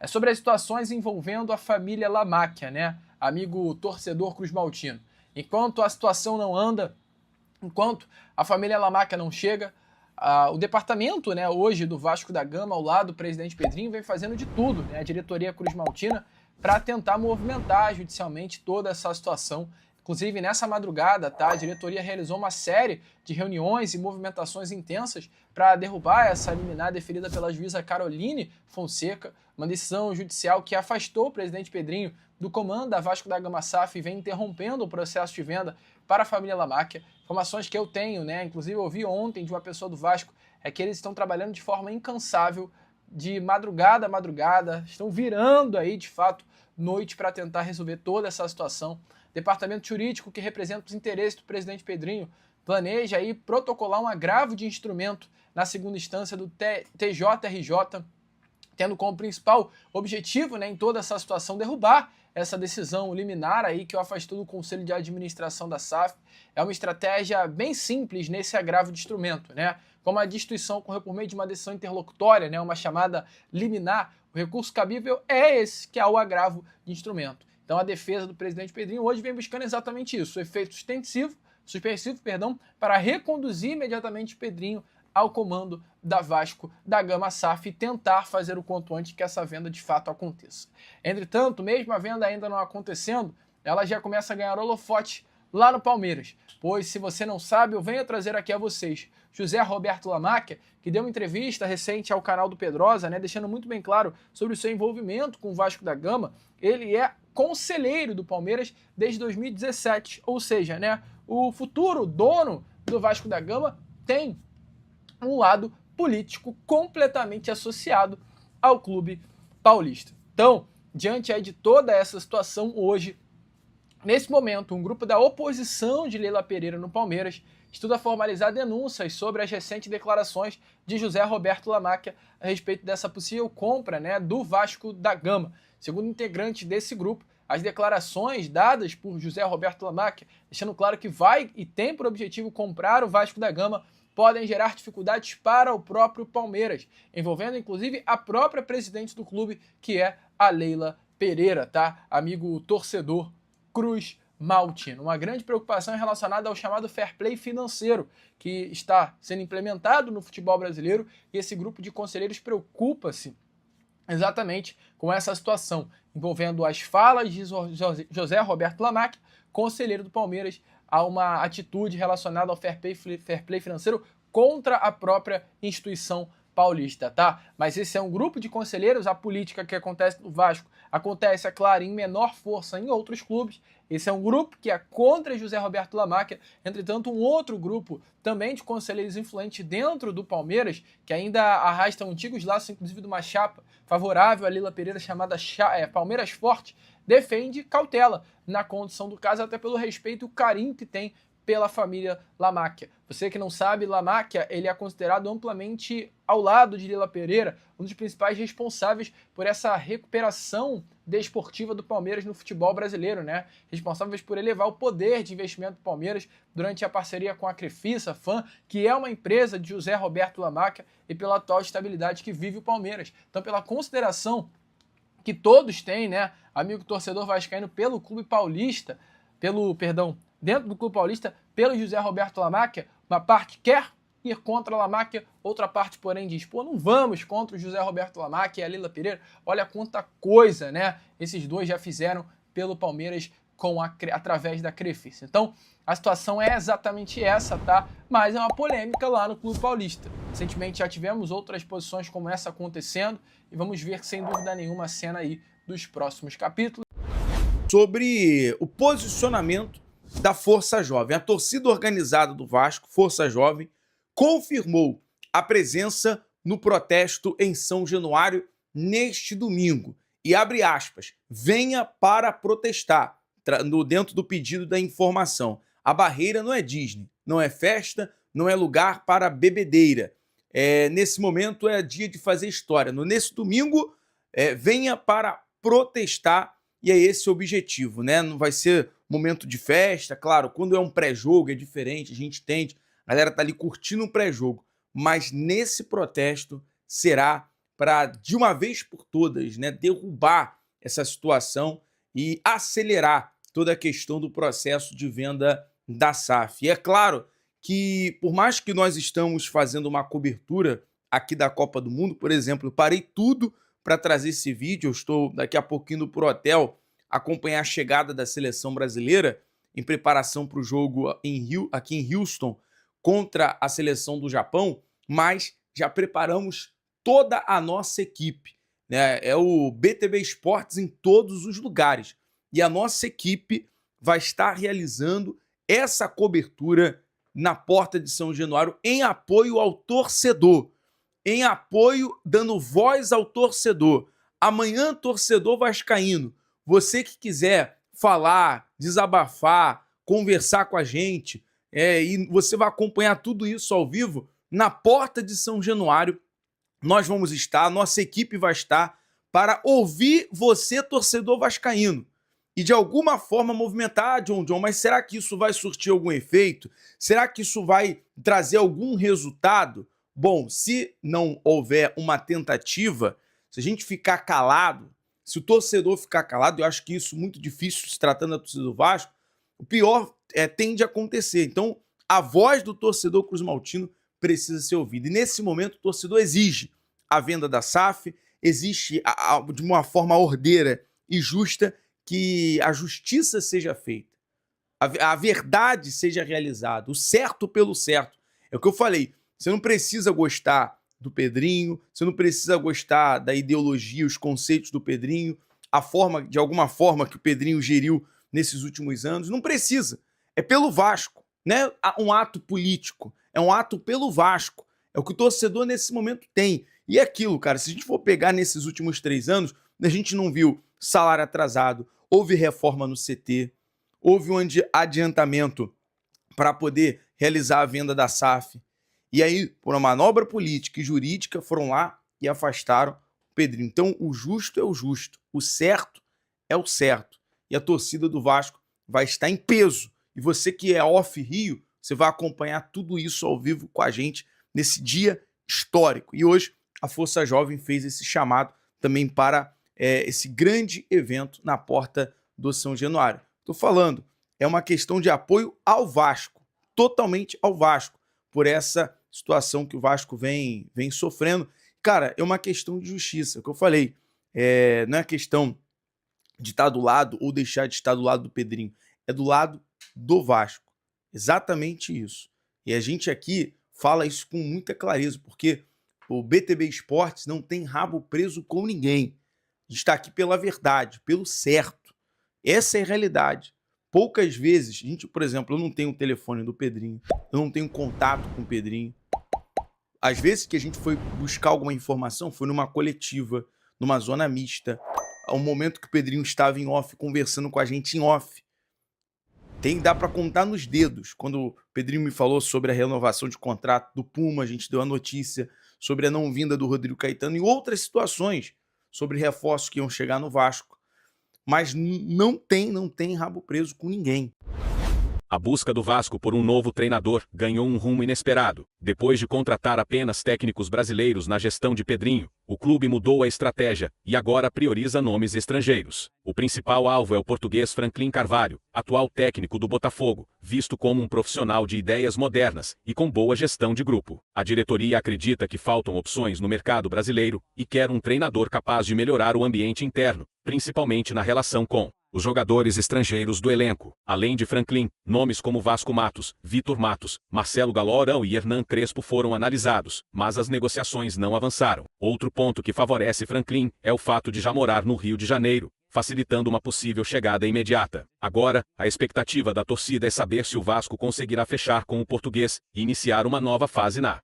é sobre as situações envolvendo a família Lamáquia, né? Amigo torcedor cruzmaltino. Enquanto a situação não anda, enquanto a família Lamáquia não chega, o departamento, né, hoje do Vasco da Gama, ao lado do presidente Pedrinho, vem fazendo de tudo, né, a diretoria cruzmaltina, para tentar movimentar judicialmente toda essa situação. Inclusive, nessa madrugada, tá, a diretoria realizou uma série de reuniões e movimentações intensas para derrubar essa liminar deferida pela juíza Caroline Fonseca, uma decisão judicial que afastou o presidente Pedrinho do comando da Vasco da Gama SAF e vem interrompendo o processo de venda para a família Lamáquia. Informações que eu tenho, né, inclusive eu ouvi ontem de uma pessoa do Vasco, é que eles estão trabalhando de forma incansável, de madrugada a madrugada, estão virando aí, de fato, noite para tentar resolver toda essa situação. Departamento jurídico, que representa os interesses do presidente Pedrinho, planeja aí protocolar um agravo de instrumento na segunda instância do TJRJ, tendo como principal objetivo, né, em toda essa situação, derrubar essa decisão liminar aí que o afastou do Conselho de Administração da SAF. É uma estratégia bem simples nesse agravo de instrumento, né? Como a destituição ocorreu por meio de uma decisão interlocutória, né, uma chamada liminar, o recurso cabível é esse, que é o agravo de instrumento. Então a defesa do presidente Pedrinho hoje vem buscando exatamente isso, o efeito suspensivo, para reconduzir imediatamente Pedrinho ao comando da Vasco da Gama SAF e tentar fazer o quanto antes que essa venda de fato aconteça. Entretanto, mesmo a venda ainda não acontecendo, ela já começa a ganhar holofote lá no Palmeiras, pois se você não sabe, eu venho trazer aqui a vocês José Roberto Lamáquia, que deu uma entrevista recente ao canal do Pedrosa, né, deixando muito bem claro sobre o seu envolvimento com o Vasco da Gama. Ele é conselheiro do Palmeiras desde 2017, ou seja, né, o futuro dono do Vasco da Gama tem um lado político completamente associado ao clube paulista. Então, diante aí de toda essa situação hoje, nesse momento, um grupo da oposição de Leila Pereira no Palmeiras estuda formalizar denúncias sobre as recentes declarações de José Roberto Lamáquia a respeito dessa possível compra, né, do Vasco da Gama. Segundo integrante desse grupo, as declarações dadas por José Roberto Lamáquia, deixando claro que vai e tem por objetivo comprar o Vasco da Gama, podem gerar dificuldades para o próprio Palmeiras, envolvendo inclusive a própria presidente do clube, que é a Leila Pereira, tá? Amigo torcedor Cruz Maltino. Uma grande preocupação relacionada ao chamado fair play financeiro, que está sendo implementado no futebol brasileiro, e esse grupo de conselheiros preocupa-se exatamente com essa situação, envolvendo as falas de José Roberto Lamáquia, conselheiro do Palmeiras, a uma atitude relacionada ao fair play financeiro contra a própria instituição paulista, tá? Mas esse é um grupo de conselheiros, a política que acontece no Vasco acontece, é claro, em menor força em outros clubes. Esse é um grupo que é contra José Roberto Lamáquia. Entretanto, um outro grupo também de conselheiros influentes dentro do Palmeiras, que ainda arrasta antigos laços, inclusive de uma chapa favorável a Leila Pereira, chamada Palmeiras Forte, defende cautela na condução do caso, até pelo respeito e o carinho que tem pela família Lamáquia. Você que não sabe, Lamáquia, ele é considerado amplamente ao lado de Leila Pereira, um dos principais responsáveis por essa recuperação desportiva do Palmeiras no futebol brasileiro, né? Responsáveis por elevar o poder de investimento do Palmeiras durante a parceria com a Crefisa, FAM, que é uma empresa de José Roberto Lamáquia, e pela atual estabilidade que vive o Palmeiras. Então, pela consideração que todos têm, né, amigo torcedor vascaíno, pelo clube paulista, dentro do clube paulista, pelo José Roberto Lamáquia, uma parte quer ir contra a Lamáquia, outra parte, porém, diz, pô, não vamos contra o José Roberto Lamáquia e a Leila Pereira. Olha quanta coisa, né, esses dois já fizeram pelo Palmeiras através da Crefisa. Então, a situação é exatamente essa, tá? Mas é uma polêmica lá no clube paulista. Recentemente já tivemos outras posições como essa acontecendo e vamos ver, sem dúvida nenhuma, a cena aí dos próximos capítulos. Sobre o posicionamento da Força Jovem. A torcida organizada do Vasco, Força Jovem, confirmou a presença no protesto em São Januário neste domingo. E abre aspas, venha para protestar, dentro do pedido da informação. A barreira não é Disney, não é festa, não é lugar para bebedeira. Nesse momento é dia de fazer história. Nesse domingo, venha para protestar, e é esse o objetivo, né? Não vai ser momento de festa, claro, quando é um pré-jogo é diferente, a gente entende, a galera tá ali curtindo um pré-jogo, mas nesse protesto será para, de uma vez por todas, né, derrubar essa situação e acelerar toda a questão do processo de venda da SAF. E é claro que, por mais que nós estamos fazendo uma cobertura aqui da Copa do Mundo, por exemplo, eu parei tudo para trazer esse vídeo, eu estou daqui a pouquinho indo para o hotel acompanhar a chegada da seleção brasileira em preparação para o jogo aqui em Houston contra a seleção do Japão, mas já preparamos toda a nossa equipe, né? É o BTB Esportes em todos os lugares. E a nossa equipe vai estar realizando essa cobertura na Porta de São Januário em apoio ao torcedor, em apoio, dando voz ao torcedor. Amanhã, torcedor vascaíno, você que quiser falar, desabafar, conversar com a gente, e você vai acompanhar tudo isso ao vivo na Porta de São Januário. Nós vamos estar, nossa equipe vai estar para ouvir você, torcedor vascaíno, e de alguma forma movimentar, John, mas será que isso vai surtir algum efeito? Será que isso vai trazer algum resultado? Bom, se não houver uma tentativa, se a gente ficar calado, se o torcedor ficar calado, eu acho que isso é muito difícil se tratando da torcida do Vasco, o pior tende a acontecer. Então, a voz do torcedor cruzmaltino precisa ser ouvida. E nesse momento, o torcedor exige a venda da SAF, existe de uma forma ordeira e justa que a justiça seja feita, a verdade seja realizada, o certo pelo certo. É o que eu falei, você não precisa gostar do Pedrinho, você não precisa gostar da ideologia, os conceitos do Pedrinho, a forma, de alguma forma, que o Pedrinho geriu nesses últimos anos, não precisa. É pelo Vasco, né? Um ato político, é um ato pelo Vasco, é o que o torcedor nesse momento tem. E é aquilo, cara, se a gente for pegar nesses últimos 3 anos, a gente não viu salário atrasado, houve reforma no CT, houve um adiantamento para poder realizar a venda da SAF. E aí, por uma manobra política e jurídica, foram lá e afastaram o Pedrinho. Então, o justo é o justo, o certo é o certo. E a torcida do Vasco vai estar em peso. E você que é off Rio, você vai acompanhar tudo isso ao vivo com a gente nesse dia histórico. E hoje, a Força Jovem fez esse chamado também para esse grande evento na Porta do São Januário. Estou falando, é uma questão de apoio ao Vasco, totalmente ao Vasco, por essa situação que o Vasco vem sofrendo. Cara, é uma questão de justiça, é o que eu falei, não é questão de estar do lado ou deixar de estar do lado do Pedrinho, é do lado do Vasco, exatamente isso. E a gente aqui fala isso com muita clareza, porque o BTB Esportes não tem rabo preso com ninguém. A gente está aqui pela verdade, pelo certo. Essa é a realidade. Poucas vezes, a gente, por exemplo, eu não tenho o telefone do Pedrinho, eu não tenho contato com o Pedrinho. Às vezes que a gente foi buscar alguma informação, foi numa coletiva, numa zona mista, ao momento que o Pedrinho estava em off, conversando com a gente em off. Dá para contar nos dedos. Quando o Pedrinho me falou sobre a renovação de contrato do Puma, a gente deu a notícia sobre a não vinda do Rodrigo Caetano e outras situações sobre reforços que iam chegar no Vasco. Mas não tem rabo preso com ninguém. A busca do Vasco por um novo treinador ganhou um rumo inesperado. Depois de contratar apenas técnicos brasileiros na gestão de Pedrinho, o clube mudou a estratégia e agora prioriza nomes estrangeiros. O principal alvo é o português Franklin Carvalho, atual técnico do Botafogo, visto como um profissional de ideias modernas e com boa gestão de grupo. A diretoria acredita que faltam opções no mercado brasileiro e quer um treinador capaz de melhorar o ambiente interno, principalmente na relação com os jogadores estrangeiros do elenco. Além de Franklin, nomes como Vasco Matos, Vitor Matos, Marcelo Galorão e Hernan Crespo foram analisados, mas as negociações não avançaram. Outro ponto que favorece Franklin é o fato de já morar no Rio de Janeiro, facilitando uma possível chegada imediata. Agora, a expectativa da torcida é saber se o Vasco conseguirá fechar com o português e iniciar uma nova fase na